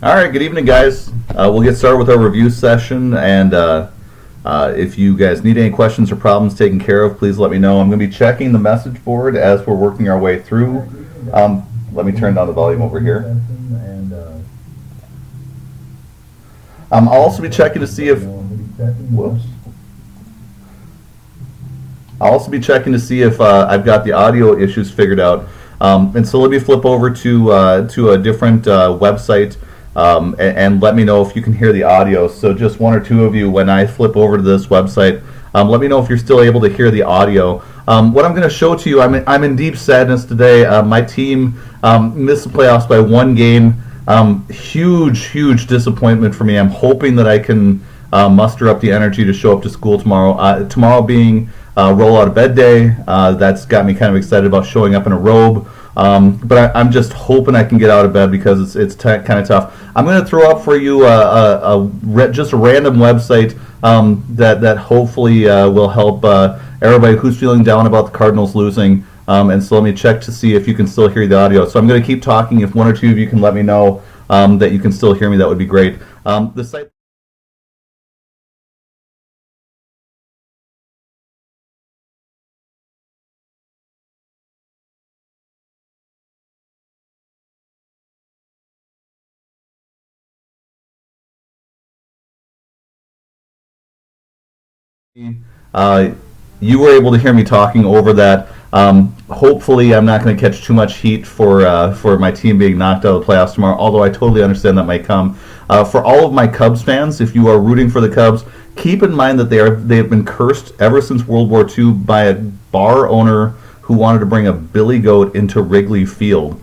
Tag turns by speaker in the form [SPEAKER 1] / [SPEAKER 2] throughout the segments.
[SPEAKER 1] All right, good evening, guys. We'll get started with our review session, and if you guys need any questions or problems taken care of, please let me know. I'm going to be checking the message board as we're working our way through. Let me turn down the volume over here. I'll also be checking to see if. Whoops. I'll also be checking to see if I've got the audio issues figured out. And so let me flip over to a different website. And let me know if you can hear the audio. So just one or two of you, when I flip over to this website, let me know if you're still able to hear the audio. What I'm going to show to you, I'm in deep sadness today. My team missed the playoffs by one game. Huge disappointment for me. I'm hoping that I can muster up the energy to show up to school tomorrow. Tomorrow being roll out of bed day. That's got me kind of excited about showing up in a robe. But I'm just hoping I can get out of bed because it's kind of tough. I'm going to throw up for you just a random website that hopefully will help everybody who's feeling down about the Cardinals losing. And so let me check to see if you can still hear the audio. So I'm going to keep talking. If one or two of you can let me know that you can still hear me, that would be great. The site. Uh, you were able to hear me talking over that. Hopefully, I'm not going to catch too much heat for my team being knocked out of the playoffs tomorrow. Although I totally understand that might come. For all of my Cubs fans, if you are rooting for the Cubs, keep in mind that they have been cursed ever since World War II by a bar owner who wanted to bring a billy goat into Wrigley Field.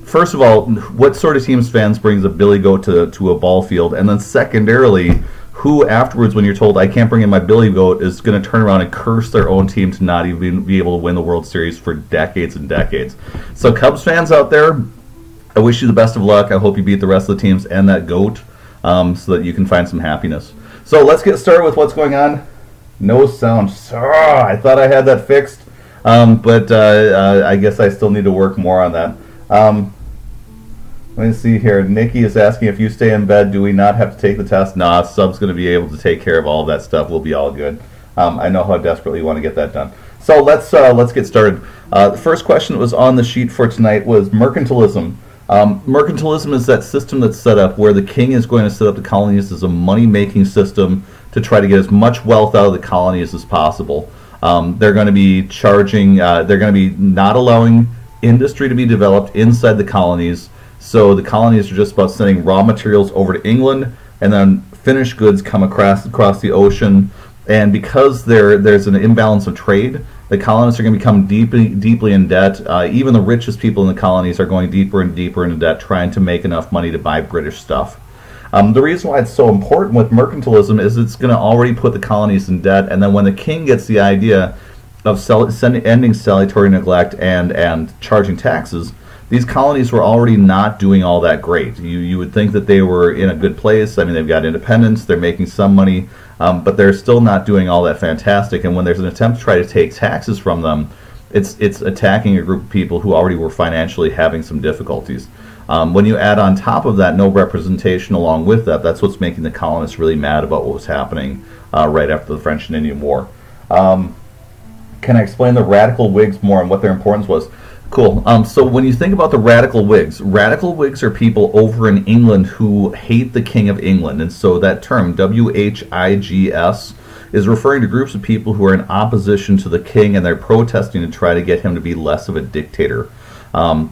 [SPEAKER 1] First of all, what sort of team's fans brings a billy goat to a ball field? And then secondarily, who afterwards, when you're told I can't bring in my billy goat, is going to turn around and curse their own team to not even be able to win the World Series for decades and decades? So Cubs fans out there, I wish you the best of luck. I hope you beat the rest of the teams and that goat so that you can find some happiness. So let's get started with what's going on. No sound. I thought I had that fixed, but I guess I still need to work more on that. Let me see here. Nikki is asking, if you stay in bed, do we not have to take the test? Nah, Sub's going to be able to take care of all of that stuff. We'll be all good. I know how desperately you want to get that done. So let's get started. The first question that was on the sheet for tonight was mercantilism. Mercantilism is that system that's set up where the king is going to set up the colonies as a money-making system to try to get as much wealth out of the colonies as possible. They're going to be charging, they're going to be not allowing industry to be developed inside the colonies. So the colonies are just about sending raw materials over to England, and then finished goods come across the ocean. And because there's an imbalance of trade, the colonists are going to become deeply in debt. Even the richest people in the colonies are going deeper and deeper into debt, trying to make enough money to buy British stuff. The reason why it's so important with mercantilism is it's going to already put the colonies in debt, and then when the king gets the idea of ending salutary neglect and charging taxes, these colonies were already not doing all that great. You would think that they were in a good place. I mean, they've got independence, they're making some money, but they're still not doing all that fantastic. And when there's an attempt to try to take taxes from them, it's attacking a group of people who already were financially having some difficulties. When you add on top of that no representation along with that, that's what's making the colonists really mad about what was happening right after the French and Indian War. Can I explain the radical Whigs more and what their importance was? Cool. So when you think about the radical Whigs are people over in England who hate the King of England. And so that term, WHIGS, is referring to groups of people who are in opposition to the king, and they're protesting to try to get him to be less of a dictator.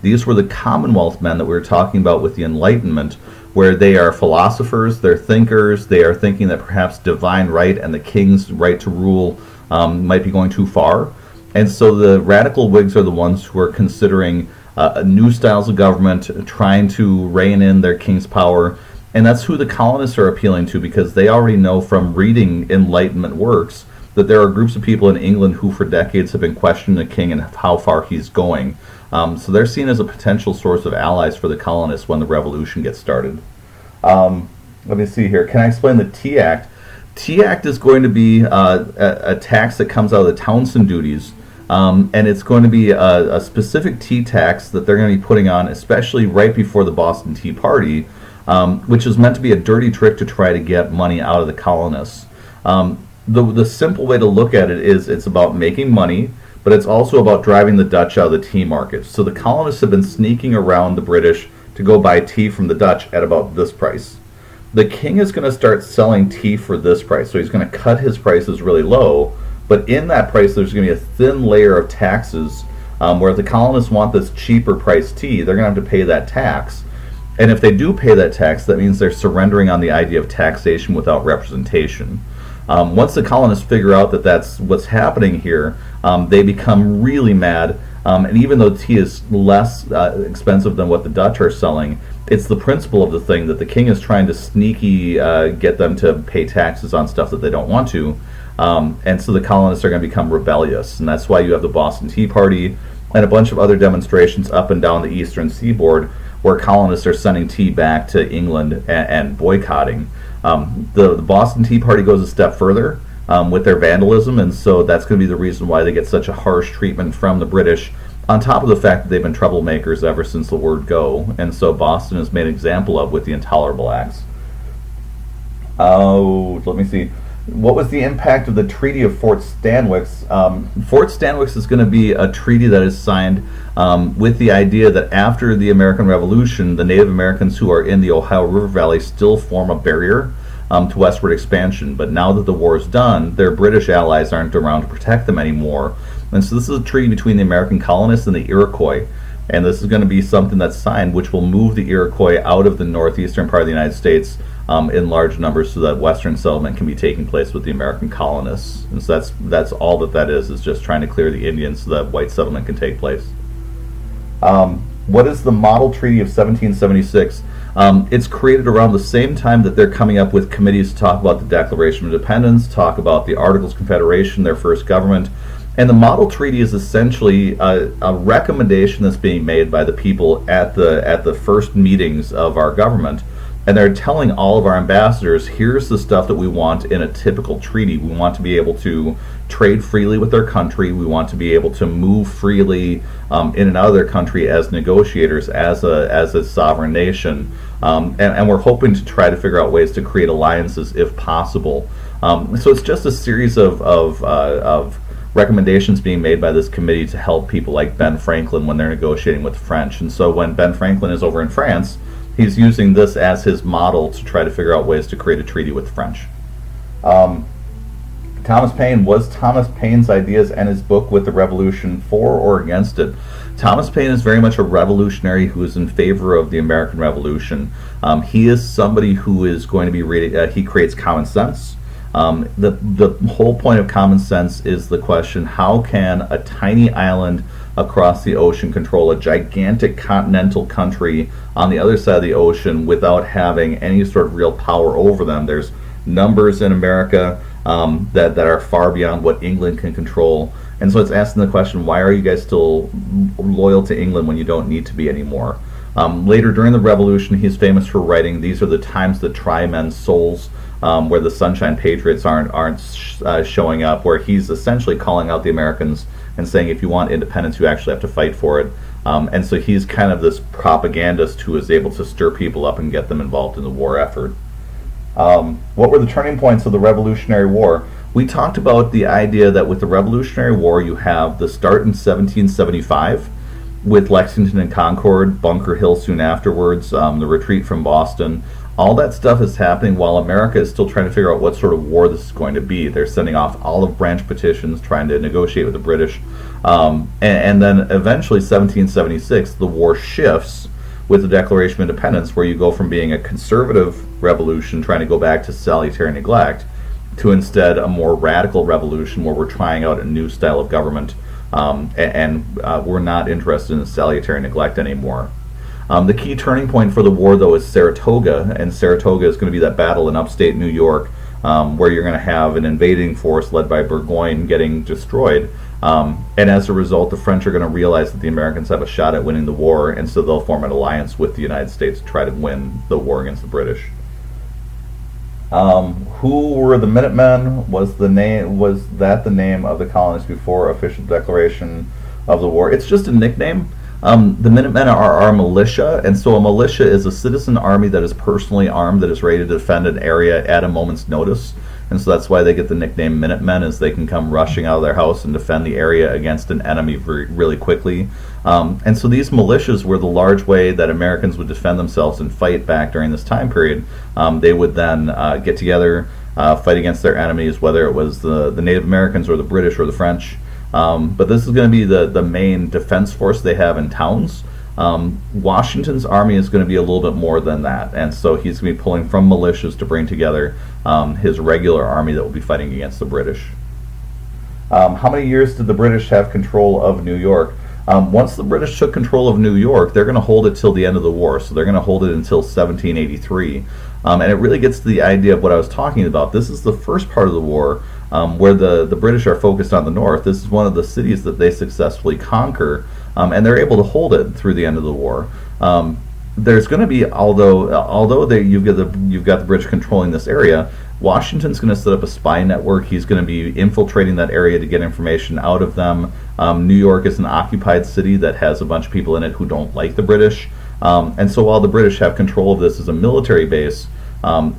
[SPEAKER 1] These were the Commonwealth men that we were talking about with the Enlightenment, where they are philosophers, they're thinkers, they are thinking that perhaps divine right and the king's right to rule might be going too far. And so the radical Whigs are the ones who are considering new styles of government, trying to rein in their king's power. And that's who the colonists are appealing to, because they already know from reading Enlightenment works that there are groups of people in England who for decades have been questioning the king and how far he's going. So they're seen as a potential source of allies for the colonists when the revolution gets started. Let me see here. Can I explain the Tea Act? Tea Act is going to be a tax that comes out of the Townshend duties. And it's going to be a specific tea tax that they're going to be putting on, especially right before the Boston Tea Party, which is meant to be a dirty trick to try to get money out of the colonists. The simple way to look at it is it's about making money, but it's also about driving the Dutch out of the tea market. So the colonists have been sneaking around the British to go buy tea from the Dutch at about this price. The king is going to start selling tea for this price, so he's going to cut his prices really low, but in that price there's going to be a thin layer of taxes, where if the colonists want this cheaper priced tea, they're going to have to pay that tax. And if they do pay that tax, that means they're surrendering on the idea of taxation without representation. Once the colonists figure out that that's what's happening here, they become really mad. And even though tea is less expensive than what the Dutch are selling, it's the principle of the thing that the king is trying to sneaky get them to pay taxes on stuff that they don't want to. And so the colonists are going to become rebellious. And that's why you have the Boston Tea Party and a bunch of other demonstrations up and down the eastern seaboard where colonists are sending tea back to England and boycotting. The Boston Tea Party goes a step further with their vandalism, and so that's going to be the reason why they get such a harsh treatment from the British, on top of the fact that they've been troublemakers ever since the word go, and so Boston is made an example of with the Intolerable Acts. Oh, let me see. What was the impact of the Treaty of Fort Stanwix? Fort Stanwix is going to be a treaty that is signed with the idea that after the American Revolution, the Native Americans who are in the Ohio River Valley still form a barrier to westward expansion. But now that the war is done, their British allies aren't around to protect them anymore. And so this is a treaty between the American colonists and the Iroquois. And this is going to be something that's signed which will move the Iroquois out of the northeastern part of the United States in large numbers so that western settlement can be taking place with the American colonists. And so that's all that is just trying to clear the Indians so that white settlement can take place. What is the Model Treaty of 1776? It's created around the same time that they're coming up with committees to talk about the Declaration of Independence, talk about the Articles of Confederation, their first government. And the Model Treaty is essentially a recommendation that's being made by the people at the first meetings of our government. And they're telling all of our ambassadors, here's the stuff that we want in a typical treaty. We want to be able to trade freely with their country. We want to be able to move freely in and out of their country as negotiators, as a sovereign nation. And we're hoping to try to figure out ways to create alliances if possible. So it's just a series of recommendations being made by this committee to help people like Ben Franklin when they're negotiating with the French. And so when Ben Franklin is over in France, he's using this as his model to try to figure out ways to create a treaty with the French. Thomas Paine, was Thomas Paine's ideas and his book With the Revolution for or against it? Thomas Paine is very much a revolutionary who is in favor of the American Revolution. He is somebody who is going to be reading, he creates common sense. The whole point of common sense is the question, how can a tiny island across the ocean control a gigantic continental country on the other side of the ocean without having any sort of real power over them? There's numbers in America that are far beyond what England can control. And so it's asking the question, why are you guys still loyal to England when you don't need to be anymore? Later during the Revolution, he's famous for writing, "These are the times that try men's souls," where the Sunshine Patriots aren't showing up, where he's essentially calling out the Americans and saying, if you want independence, you actually have to fight for it. And so he's kind of this propagandist who is able to stir people up and get them involved in the war effort. What were the turning points of the Revolutionary War? We talked about the idea that with the Revolutionary War, you have the start in 1775 with Lexington and Concord, Bunker Hill soon afterwards, the retreat from Boston. All that stuff is happening while America is still trying to figure out what sort of war this is going to be. They're sending off olive branch petitions, trying to negotiate with the British. And then eventually, 1776, the war shifts with the Declaration of Independence, where you go from being a conservative revolution, trying to go back to salutary neglect, to instead a more radical revolution where we're trying out a new style of government, and we're not interested in salutary neglect anymore. The key turning point for the war, though, is Saratoga, and Saratoga is going to be that battle in upstate New York where you're going to have an invading force led by Burgoyne getting destroyed. And as a result, the French are going to realize that the Americans have a shot at winning the war, and so they'll form an alliance with the United States to try to win the war against the British. Who were the Minutemen? Was that the name of the colonies before official declaration of the war? It's just a nickname. The Minutemen are our militia, and so a militia is a citizen army that is personally armed, that is ready to defend an area at a moment's notice. And so that's why they get the nickname Minutemen, is they can come rushing out of their house and defend the area against an enemy really quickly. And so these militias were the large way that Americans would defend themselves and fight back during this time period. They would then get together, fight against their enemies, whether it was the Native Americans or the British or the French. But this is going to be the main defense force they have in towns. Washington's army is going to be a little bit more than that, and so he's going to be pulling from militias to bring together his regular army that will be fighting against the British. How many years did the British have control of New York? Once the British took control of New York, they're going to hold it till the end of the war, so they're going to hold it until 1783. And it really gets to the idea of what I was talking about. This is the first part of the war where the British are focused on the north. This is one of the cities that they successfully conquer, and they're able to hold it through the end of the war. There's going to be, although you've got the British controlling this area, Washington's going to set up a spy network. He's going to be infiltrating that area to get information out of them. New York is an occupied city that has a bunch of people in it who don't like the British. And so while the British have control of this as a military base,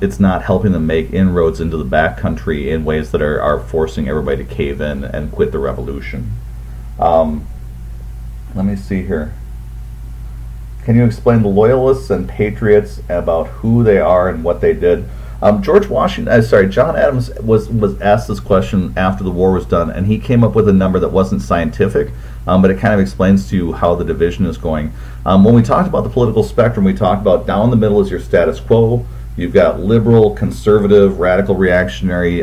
[SPEAKER 1] it's not helping them make inroads into the backcountry in ways that are forcing everybody to cave in and quit the revolution. Let me see here. Can you explain the Loyalists and Patriots about who they are and what they did? John Adams was asked this question after the war was done, and he came up with a number that wasn't scientific, but it kind of explains to you how the division is going. When we talked about the political spectrum, we talked about down the middle is your status quo. You've got liberal, conservative, radical, reactionary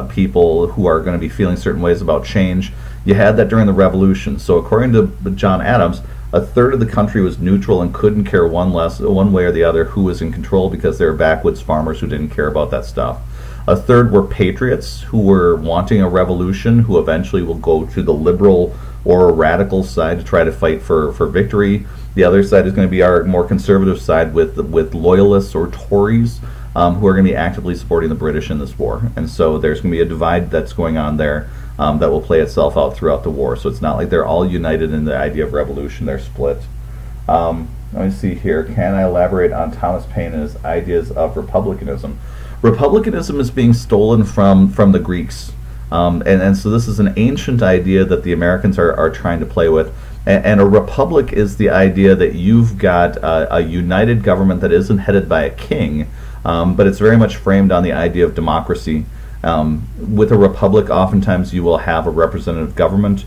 [SPEAKER 1] people who are going to be feeling certain ways about change. You had that during the Revolution. So according to John Adams, a third of the country was neutral and couldn't care one way or the other who was in control, because they were backwoods farmers who didn't care about that stuff. A third were patriots who were wanting a revolution, who eventually will go to the liberal or radical side to try to fight for victory. The other side is going to be our more conservative side with loyalists or Tories who are going to be actively supporting the British in this war. And so there's going to be a divide that's going on there that will play itself out throughout the war. So it's not like they're all united in the idea of revolution. They're split. Let me see here. Can I elaborate on Thomas Paine and his ideas of republicanism? Republicanism is being stolen from the Greeks. And so this is an ancient idea that the Americans are trying to play with. And a republic is the idea that you've got a united government that isn't headed by a king, but it's very much framed on the idea of democracy. With a republic, oftentimes you will have a representative government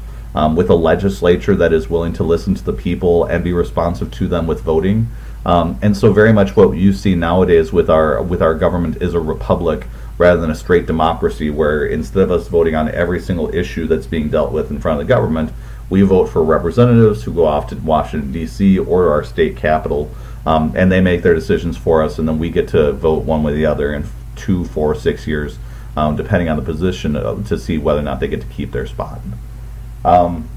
[SPEAKER 1] with a legislature that is willing to listen to the people and be responsive to them with voting. And so very much what you see nowadays with our government is a republic rather than a straight democracy, where instead of us voting on every single issue that's being dealt with in front of the government, we vote for representatives who go off to Washington, D.C. or our state capital, and they make their decisions for us, and then we get to vote one way or the other in 2, 4, 6 years, depending on the position, to see whether or not they get to keep their spot. Can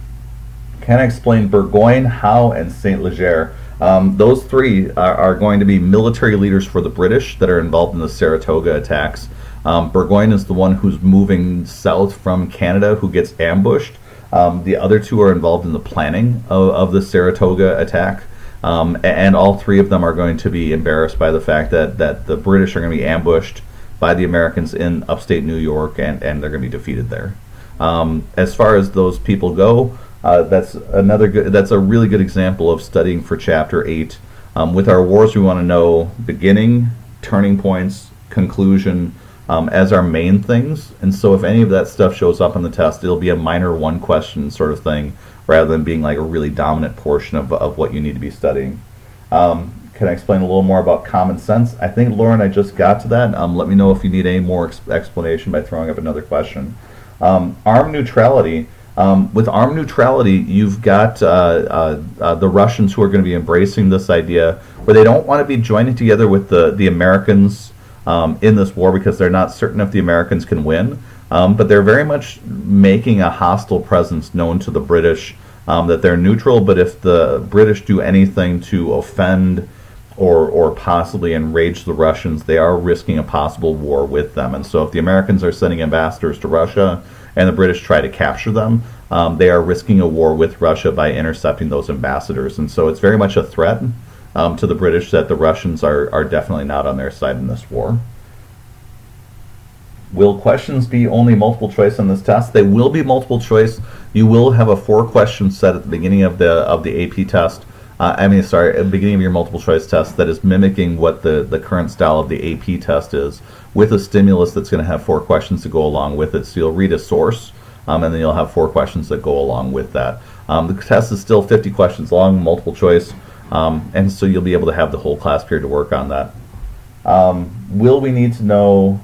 [SPEAKER 1] I explain Burgoyne, Howe, and St. Leger? Those three are going to be military leaders for the British that are involved in the Saratoga attacks. Burgoyne is the one who's moving south from Canada, who gets ambushed. The other two are involved in the planning of the Saratoga attack. And all three of them are going to be embarrassed by the fact that the British are going to be ambushed by the Americans in upstate New York, and they're going to be defeated there. As far as those people go, that's a really good example of studying for Chapter 8. With our wars, we want to know beginning, turning points, conclusion, as our main things. And so if any of that stuff shows up on the test, it'll be a minor one question sort of thing, rather than being like a really dominant portion of what you need to be studying. Can I explain a little more about common sense? I think, Lauren, I just got to that. Let me know if you need any more explanation by throwing up another question. Armed neutrality. With armed neutrality, you've got the Russians who are going to be embracing this idea, where they don't want to be joining together with the Americans in this war, because they're not certain if the Americans can win. But they're very much making a hostile presence known to the British, that they're neutral, but if the British do anything to offend or possibly enrage the Russians, they are risking a possible war with them. And so if the Americans are sending ambassadors to Russia and the British try to capture them, they are risking a war with Russia by intercepting those ambassadors. And so it's very much a threat to the British that the Russians are definitely not on their side in this war. Will questions be only multiple choice on this test? They will be multiple choice. You will have a 4-question set at the beginning of the AP test. At the beginning of your multiple choice test that is mimicking what the current style of the AP test is, with a stimulus that's going to have 4 questions to go along with it. So you'll read a source, and then you'll have 4 questions that go along with that. The test is still 50 questions long, multiple choice, and so you'll be able to have the whole class period to work on that. Will we need to know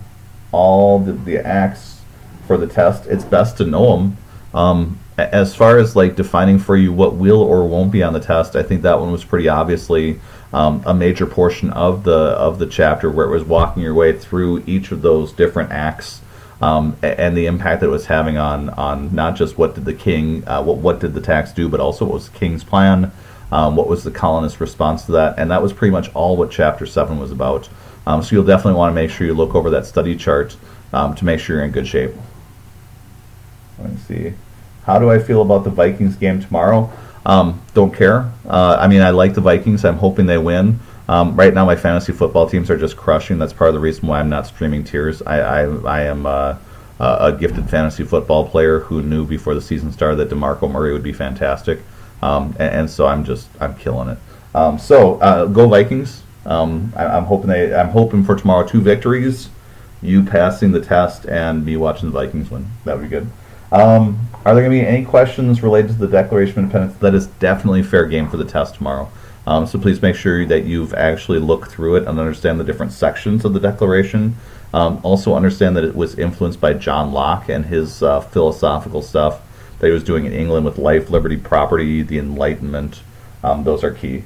[SPEAKER 1] all the acts for the test? It's best to know them. As far as like defining for you what will or won't be on the test, I think that one was pretty obviously a major portion of the chapter, where it was walking your way through each of those different acts and the impact that it was having on not just what did the king, what did the tax do, but also what was the king's plan, what was the colonist response to that, and that was pretty much all what Chapter 7 was about. So you'll definitely want to make sure you look over that study chart to make sure you're in good shape. Let me see. How do I feel about the Vikings game tomorrow? Don't care. I like the Vikings. I'm hoping they win. Right now, my fantasy football teams are just crushing. That's part of the reason why I'm not streaming tiers. I am a gifted fantasy football player who knew before the season started that DeMarco Murray would be fantastic, and so I'm killing it. Go Vikings. I'm hoping for tomorrow 2 victories, you passing the test, and me watching the Vikings win. That would be good. Are there going to be any questions related to the Declaration of Independence? That is definitely fair game for the test tomorrow. So please make sure that you've actually looked through it and understand the different sections of the Declaration. Also understand that it was influenced by John Locke and his philosophical stuff that he was doing in England with life, liberty, property, the Enlightenment. Those are key.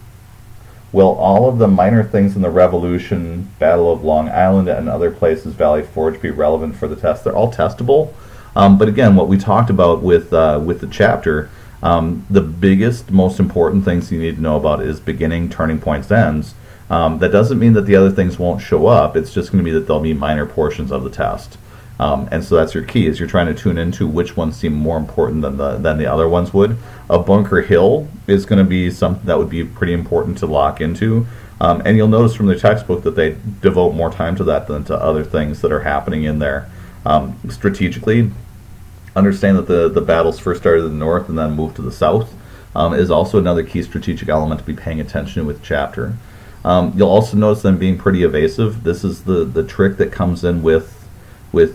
[SPEAKER 1] Will all of the minor things in the Revolution, Battle of Long Island, and other places, Valley Forge, be relevant for the test? They're all testable. But again, what we talked about with the chapter, the biggest, most important things you need to know about is beginning, turning points, ends. That doesn't mean that the other things won't show up. It's just going to be that they'll be minor portions of the test. And so that's your key, is you're trying to tune into which ones seem more important than the other ones would. A Bunker Hill is going to be something that would be pretty important to lock into. And you'll notice from the textbook that they devote more time to that than to other things that are happening in there. Strategically, understand that the battles first started in the north and then moved to the south is also another key strategic element to be paying attention to with the chapter. You'll also notice them being pretty evasive. This is the trick that comes in with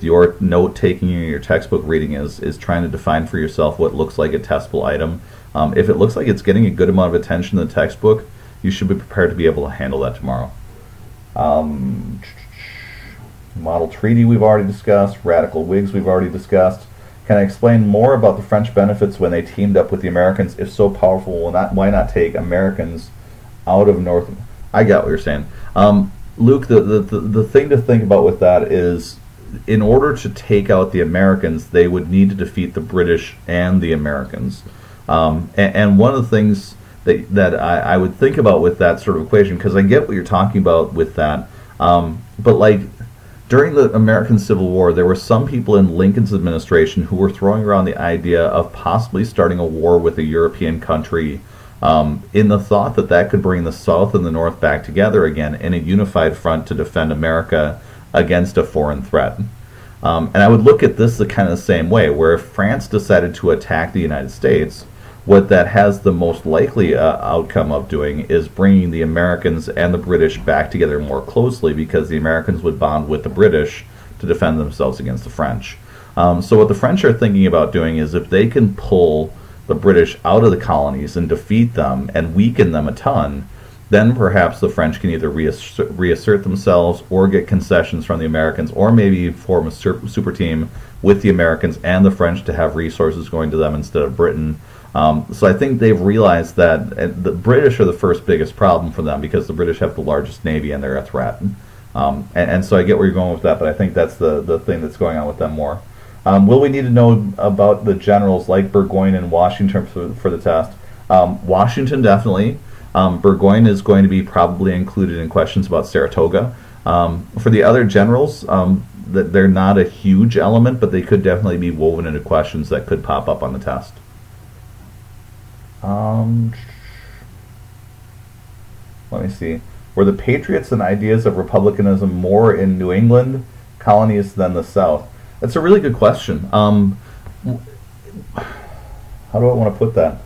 [SPEAKER 1] your note-taking and your textbook reading is trying to define for yourself what looks like a testable item. If it looks like it's getting a good amount of attention in the textbook, you should be prepared to be able to handle that tomorrow. Model treaty we've already discussed. Radical Whigs we've already discussed. Can I explain more about the French benefits when they teamed up with the Americans? If so powerful, why not take Americans out of North? I got what you're saying. Luke, the thing to think about with that is, in order to take out the Americans, they would need to defeat the British and the Americans. And one of the things that I would think about with that sort of equation, because I get what you're talking about with that, but like during the American Civil War, there were some people in Lincoln's administration who were throwing around the idea of possibly starting a war with a European country in the thought that could bring the South and the North back together again in a unified front to defend America against a foreign threat. And I would look at this the kind of the same way, where if France decided to attack the United States, what that has the most likely outcome of doing is bringing the Americans and the British back together more closely, because the Americans would bond with the British to defend themselves against the French. So what the French are thinking about doing is, if they can pull the British out of the colonies and defeat them and weaken them a ton, then perhaps the French can either reassert themselves or get concessions from the Americans, or maybe form a super team with the Americans and the French to have resources going to them instead of Britain. So I think they've realized that the British are the first biggest problem for them, because the British have the largest navy and they're a threat. And so I get where you're going with that, but I think that's the thing that's going on with them more. Will we need to know about the generals like Burgoyne and Washington for the test? Washington, definitely. Burgoyne is going to be probably included in questions about Saratoga. For the other generals, they're not a huge element, but they could definitely be woven into questions that could pop up on the test. Let me see. Were the Patriots and ideas of republicanism more in New England colonies than the South? That's a really good question. How do I want to put that?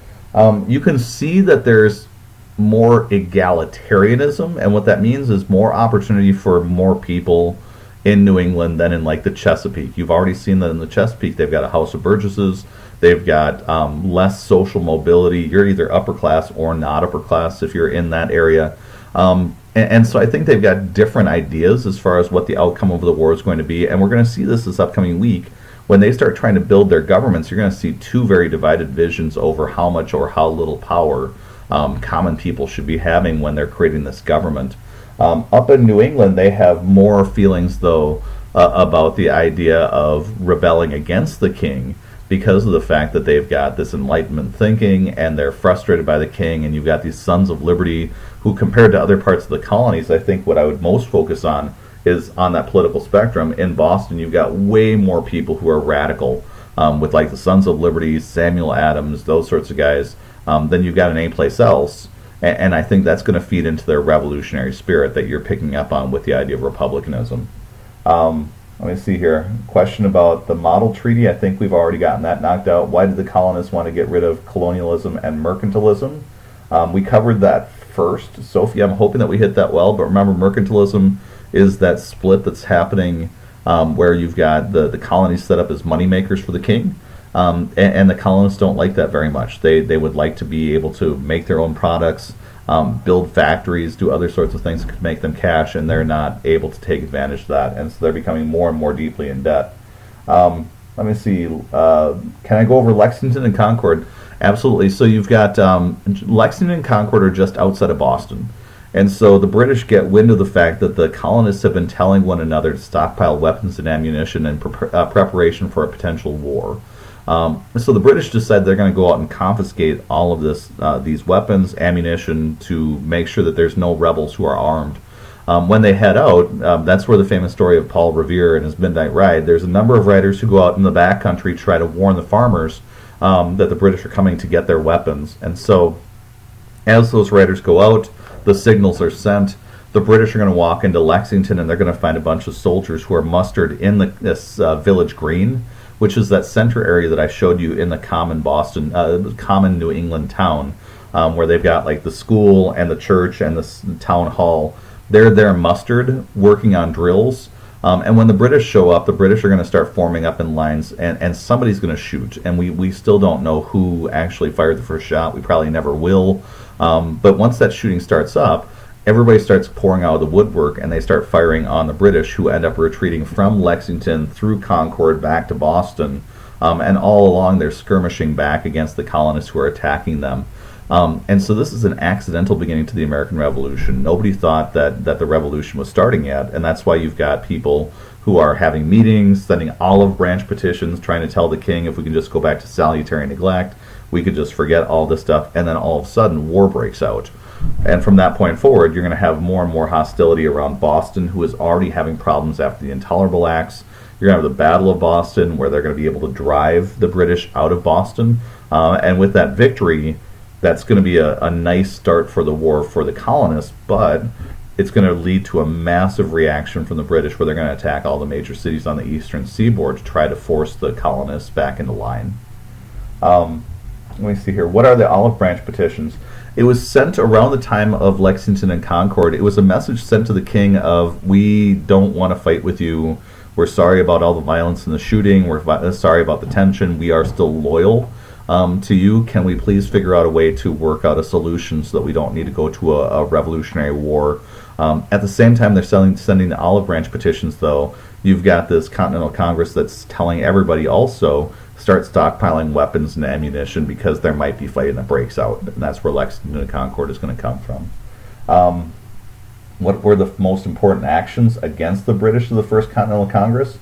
[SPEAKER 1] You can see that there's more egalitarianism, and what that means is more opportunity for more people in New England than in like the Chesapeake. You've already seen that in the Chesapeake. They've got a House of Burgesses. They've got less social mobility. You're either upper class or not upper class if you're in that area. And so I think they've got different ideas as far as what the outcome of the war is going to be. And we're going to see this upcoming week. When they start trying to build their governments, you're going to see two very divided visions over how much or how little power common people should be having when they're creating this government. Up in New England, they have more feelings, though, about the idea of rebelling against the king because of the fact that they've got this Enlightenment thinking and they're frustrated by the king, and you've got these Sons of Liberty who, compared to other parts of the colonies, I think what I would most focus on is on that political spectrum. In Boston, you've got way more people who are radical, with like the Sons of Liberty, Samuel Adams, those sorts of guys, than you've got in any place else. And I think that's going to feed into their revolutionary spirit that you're picking up on with the idea of republicanism. Let me see here. Question about the model treaty. I think we've already gotten that knocked out. Why did the colonists want to get rid of colonialism and mercantilism? We covered that first. Sophie, I'm hoping that we hit that well. But remember, mercantilism is that split that's happening where you've got the colonies set up as moneymakers for the king. And the colonists don't like that very much. They would like to be able to make their own products, build factories, do other sorts of things that could make them cash, and they're not able to take advantage of that. And so they're becoming more and more deeply in debt. Let me see. Can I go over Lexington and Concord? Absolutely. So you've got Lexington and Concord are just outside of Boston. And so the British get wind of the fact that the colonists have been telling one another to stockpile weapons and ammunition in preparation for a potential war. So the British decide they're going to go out and confiscate all of these weapons, ammunition, to make sure that there's no rebels who are armed. When they head out, that's where the famous story of Paul Revere and his midnight ride. There's a number of riders who go out in the backcountry to try to warn the farmers that the British are coming to get their weapons. And so as those riders go out, the signals are sent. The British are going to walk into Lexington, and they're going to find a bunch of soldiers who are mustered in this village green, which is that center area that I showed you in the common common New England town, where they've got like the school and the church and the town hall. They're there mustered, working on drills. And when the British show up, the British are going to start forming up in lines, and somebody's going to shoot. And we still don't know who actually fired the first shot. We probably never will. But once that shooting starts up, everybody starts pouring out of the woodwork, and they start firing on the British, who end up retreating from Lexington through Concord back to Boston. And all along, they're skirmishing back against the colonists who are attacking them. And so this is an accidental beginning to the American Revolution. Nobody thought that the revolution was starting yet, and that's why you've got people who are having meetings, sending olive branch petitions, trying to tell the king if we can just go back to salutary neglect, we could just forget all this stuff, and then all of a sudden war breaks out. And from that point forward, you're going to have more and more hostility around Boston, who is already having problems after the Intolerable Acts. You're going to have the Battle of Boston, where they're going to be able to drive the British out of Boston. And with that victory, that's going to be a nice start for the war for the colonists, but it's going to lead to a massive reaction from the British, where they're going to attack all the major cities on the eastern seaboard to try to force the colonists back into line. Let me see here. What are the olive branch petitions? It was sent around the time of Lexington and Concord. It was a message sent to the king of, we don't want to fight with you. We're sorry about all the violence and the shooting. We're sorry about the tension. We are still loyal to you. Can we please figure out a way to work out a solution so that we don't need to go to a revolutionary war? At the same time they're sending the olive branch petitions, though, you've got this Continental Congress that's telling everybody also, start stockpiling weapons and ammunition because there might be fighting that breaks out. And that's where Lexington and Concord is going to come from. What were the most important actions against the British of the First Continental Congress?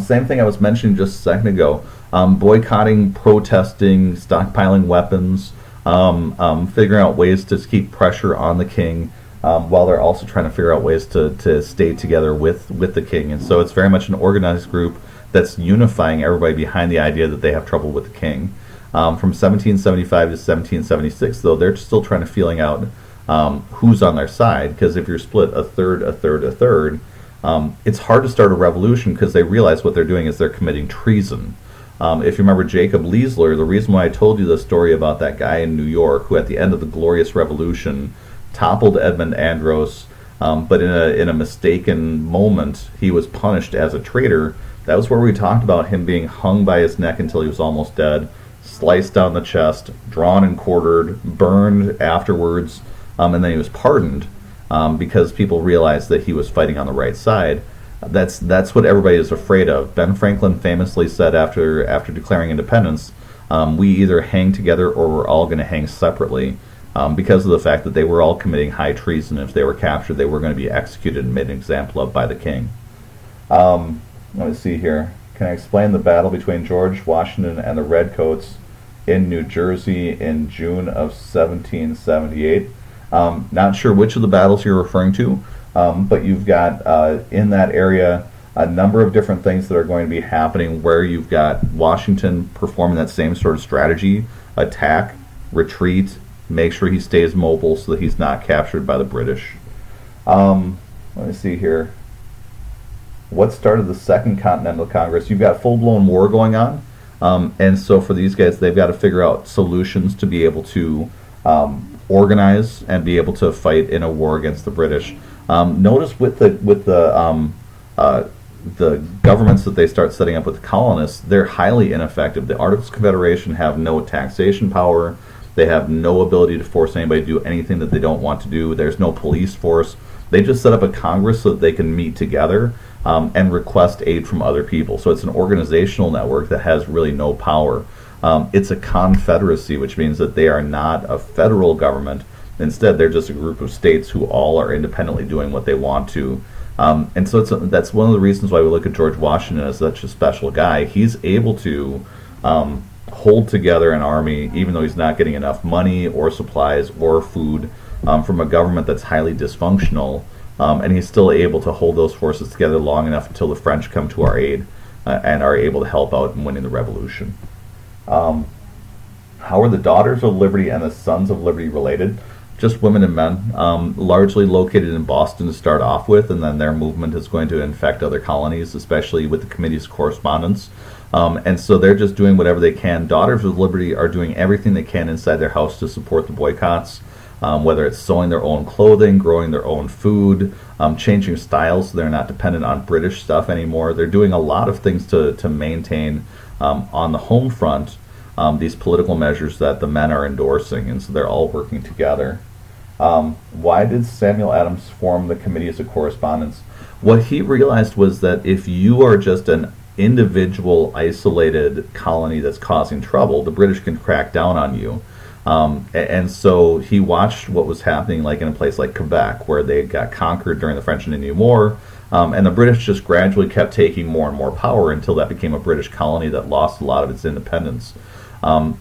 [SPEAKER 1] Same thing I was mentioning just a second ago. Boycotting, protesting, stockpiling weapons, figuring out ways to keep pressure on the king, while they're also trying to figure out ways to stay together with the king. And so it's very much an organized group that's unifying everybody behind the idea that they have trouble with the king. From 1775 to 1776, though, they're still trying to feeling out who's on their side, because if you're split a third, a third, a third, it's hard to start a revolution because they realize what they're doing is they're committing treason. If you remember Jacob Leisler, the reason why I told you the story about that guy in New York who at the end of the Glorious Revolution toppled Edmund Andros, but in a mistaken moment he was punished as a traitor. That was where we talked about him being hung by his neck until he was almost dead, sliced down the chest, drawn and quartered, burned afterwards, and then he was pardoned because people realized that he was fighting on the right side. That's what everybody is afraid of. Ben Franklin famously said after declaring independence, we either hang together or we're all going to hang separately, because of the fact that they were all committing high treason. If they were captured, they were going to be executed and made an example of by the king. Let me see here. Can I explain the battle between George Washington and the Redcoats in New Jersey in June of 1778? Not sure which of the battles you're referring to, but you've got in that area a number of different things that are going to be happening where you've got Washington performing that same sort of strategy: attack, retreat, make sure he stays mobile so that he's not captured by the British. Let me see here. What started the Second Continental Congress? You've got full-blown war going on, and so for these guys, they've got to figure out solutions to be able to organize and be able to fight in a war against the British. Notice with the governments that they start setting up with the colonists, they're highly ineffective. The Articles of Confederation have no taxation power. They have no ability to force anybody to do anything that they don't want to do. There's no police force. They just set up a Congress so that they can meet together and request aid from other people. So it's an organizational network that has really no power. It's a confederacy, which means that they are not a federal government. Instead, they're just a group of states who all are independently doing what they want to. And so that's one of the reasons why we look at George Washington as such a special guy. He's able to hold together an army, even though he's not getting enough money or supplies or food from a government that's highly dysfunctional. And he's still able to hold those forces together long enough until the French come to our aid and are able to help out in winning the revolution. How are the Daughters of Liberty and the Sons of Liberty related? Just women and men, largely located in Boston to start off with, and then their movement is going to infect other colonies, especially with the Committee's correspondence. And so they're just doing whatever they can. Daughters of Liberty are doing everything they can inside their house to support the boycotts, whether it's sewing their own clothing, growing their own food, changing styles so they're not dependent on British stuff anymore. They're doing a lot of things to maintain on the home front these political measures that the men are endorsing, and so they're all working together. Why did Samuel Adams form the Committees of Correspondence? What he realized was that if you are just an individual, isolated colony that's causing trouble, the British can crack down on you. And so he watched what was happening, like in a place like Quebec, where they got conquered during the French and Indian War, and the British just gradually kept taking more and more power until that became a British colony that lost a lot of its independence.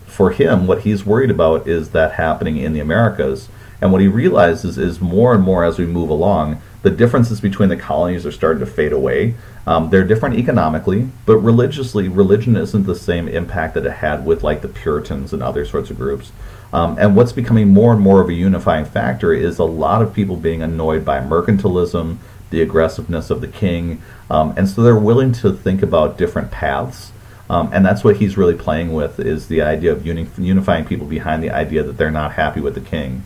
[SPEAKER 1] For him, what he's worried about is that happening in the Americas. And what he realizes is more and more as we move along, the differences between the colonies are starting to fade away. They're different economically, but religiously, religion isn't the same impact that it had with like the Puritans and other sorts of groups. And what's becoming more and more of a unifying factor is a lot of people being annoyed by mercantilism, the aggressiveness of the king, and so they're willing to think about different paths. And that's what he's really playing with, is the idea of unifying people behind the idea that they're not happy with the king.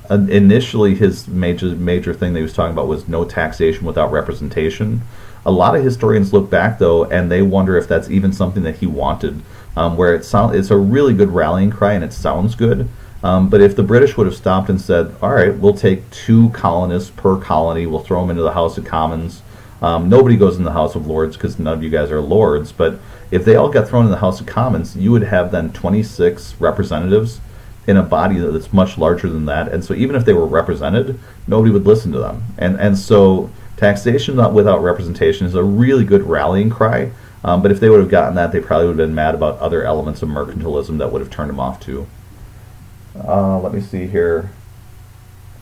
[SPEAKER 1] Initially, his major thing that he was talking about was no taxation without representation. A lot of historians look back, though, and they wonder if that's even something that he wanted, where it's a really good rallying cry and it sounds good. But if the British would have stopped and said, all right, we'll take 2 colonists per colony, we'll throw them into the House of Commons. Nobody goes in the House of Lords because none of you guys are lords, but if they all got thrown in the House of Commons, you would have then 26 representatives in a body that's much larger than that. And so even if they were represented, nobody would listen to them. And so taxation without representation is a really good rallying cry. But if they would have gotten that, they probably would have been mad about other elements of mercantilism that would have turned them off too. Let me see here.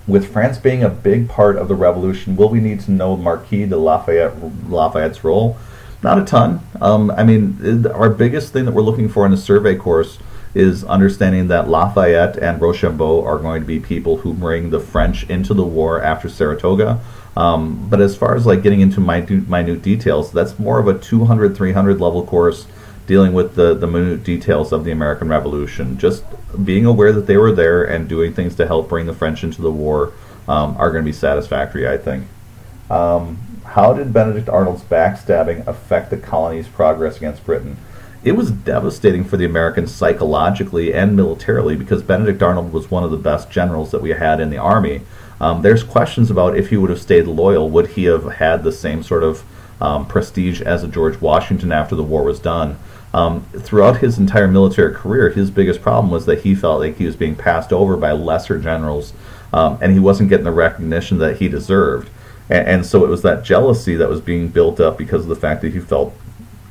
[SPEAKER 1] With France being a big part of the revolution, will we need to know Marquis de Lafayette's role? Not a ton. I mean, our biggest thing that we're looking for in a survey course is understanding that Lafayette and Rochambeau are going to be people who bring the French into the war after Saratoga. But as far as like getting into minute details, that's more of a 200, 300 level course dealing with the minute details of the American Revolution. Just being aware that they were there and doing things to help bring the French into the war are going to be satisfactory, I think. How did Benedict Arnold's backstabbing affect the colony's progress against Britain? It was devastating for the Americans psychologically and militarily because Benedict Arnold was one of the best generals that we had in the army. There's questions about if he would have stayed loyal, would he have had the same sort of prestige as a George Washington after the war was done. Throughout his entire military career, his biggest problem was that he felt like he was being passed over by lesser generals, and he wasn't getting the recognition that he deserved. And so it was that jealousy that was being built up because of the fact that he felt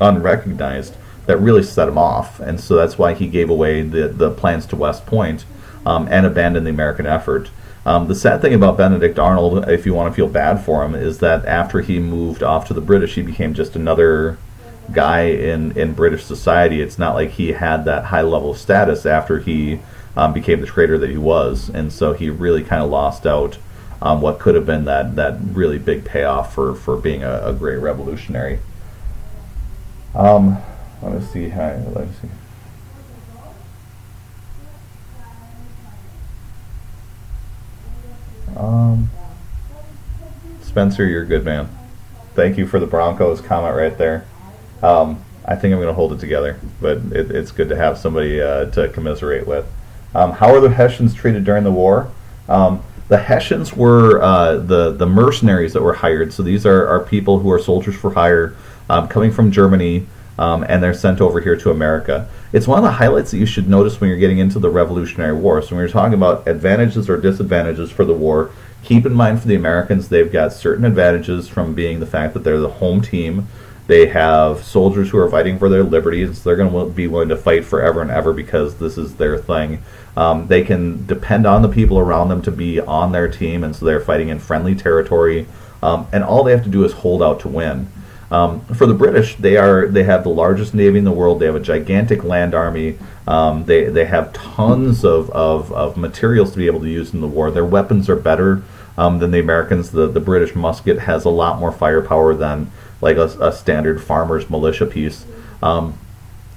[SPEAKER 1] unrecognized that really set him off. And so that's why he gave away the plans to West Point and abandoned the American effort. The sad thing about Benedict Arnold, if you want to feel bad for him, is that after he moved off to the British, he became just another guy in British society. It's not like he had that high level of status after he became the traitor that he was. And so he really kind of lost out on what could have been that really big payoff for being a great revolutionary. Let me see. Spencer, you're a good man. Thank you for the Broncos comment right there. I think I'm going to hold it together, but it's good to have somebody to commiserate with. How were the Hessians treated during the war? The Hessians were the mercenaries that were hired. So these are people who are soldiers for hire coming from Germany, and they're sent over here to America. It's one of the highlights that you should notice when you're getting into the Revolutionary War. So when you're talking about advantages or disadvantages for the war, keep in mind for the Americans, they've got certain advantages from being the fact that they're the home team. They have soldiers who are fighting for their liberties. They're going to be willing to fight forever and ever because this is their thing. They can depend on the people around them to be on their team, and so they're fighting in friendly territory. And all they have to do is hold out to win. For the British, they have the largest navy in the world. They have a gigantic land army. They have tons of materials to be able to use in the war. Their weapons are better than the Americans. The British musket has a lot more firepower than like a standard farmer's militia piece. But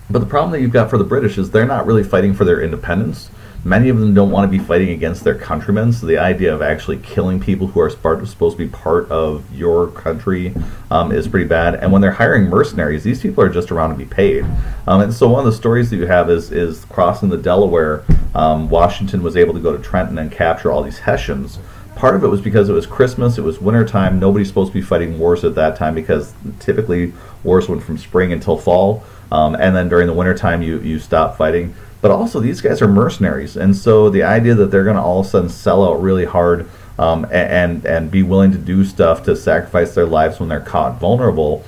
[SPEAKER 1] the problem that you've got for the British is they're not really fighting for their independence. Many of them don't want to be fighting against their countrymen, so the idea of actually killing people who are supposed to be part of your country is pretty bad. And when they're hiring mercenaries, these people are just around to be paid. And so one of the stories that you have is crossing the Delaware. Washington was able to go to Trenton and capture all these Hessians. Part of it was because it was Christmas, it was wintertime, nobody's supposed to be fighting wars at that time because typically wars went from spring until fall, and then during the wintertime you stop fighting. But also these guys are mercenaries, and so the idea that they're going to all of a sudden sell out really hard and be willing to do stuff to sacrifice their lives when they're caught vulnerable.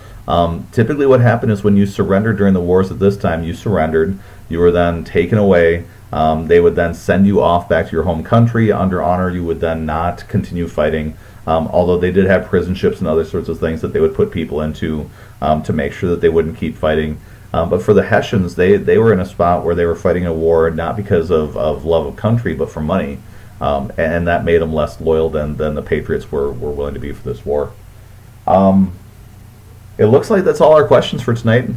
[SPEAKER 1] Typically what happened is when you surrendered during the wars at this time, you surrendered, you were then taken away. They would then send you off back to your home country under honor. You would then not continue fighting, although they did have prison ships and other sorts of things that they would put people into to make sure that they wouldn't keep fighting. But for the Hessians, they were in a spot where they were fighting a war not because of love of country, but for money. And that made them less loyal than the Patriots were willing to be for this war. It looks like that's all our questions for tonight.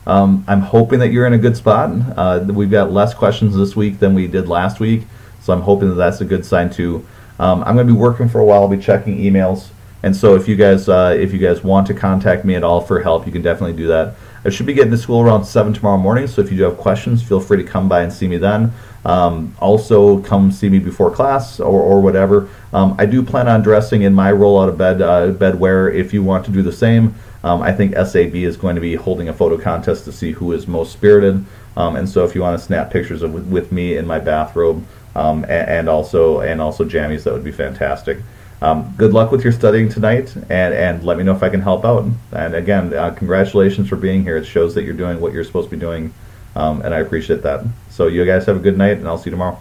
[SPEAKER 1] I'm hoping that you're in a good spot. We've got less questions this week than we did last week, so I'm hoping that that's a good sign too. I'm going to be working for a while. I'll be checking emails, and so if you guys want to contact me at all for help, you can definitely do that. I should be getting to school around 7 tomorrow morning, so if you do have questions, feel free to come by and see me then. Also, come see me before class or whatever. I do plan on dressing in my roll out of bed bedwear if you want to do the same. I think SAB is going to be holding a photo contest to see who is most spirited, and so if you want to snap pictures with me in my bathrobe and also jammies, that would be fantastic. Good luck with your studying tonight, and let me know if I can help out. And again, congratulations for being here. It shows that you're doing what you're supposed to be doing, and I appreciate that. So you guys have a good night, and I'll see you tomorrow.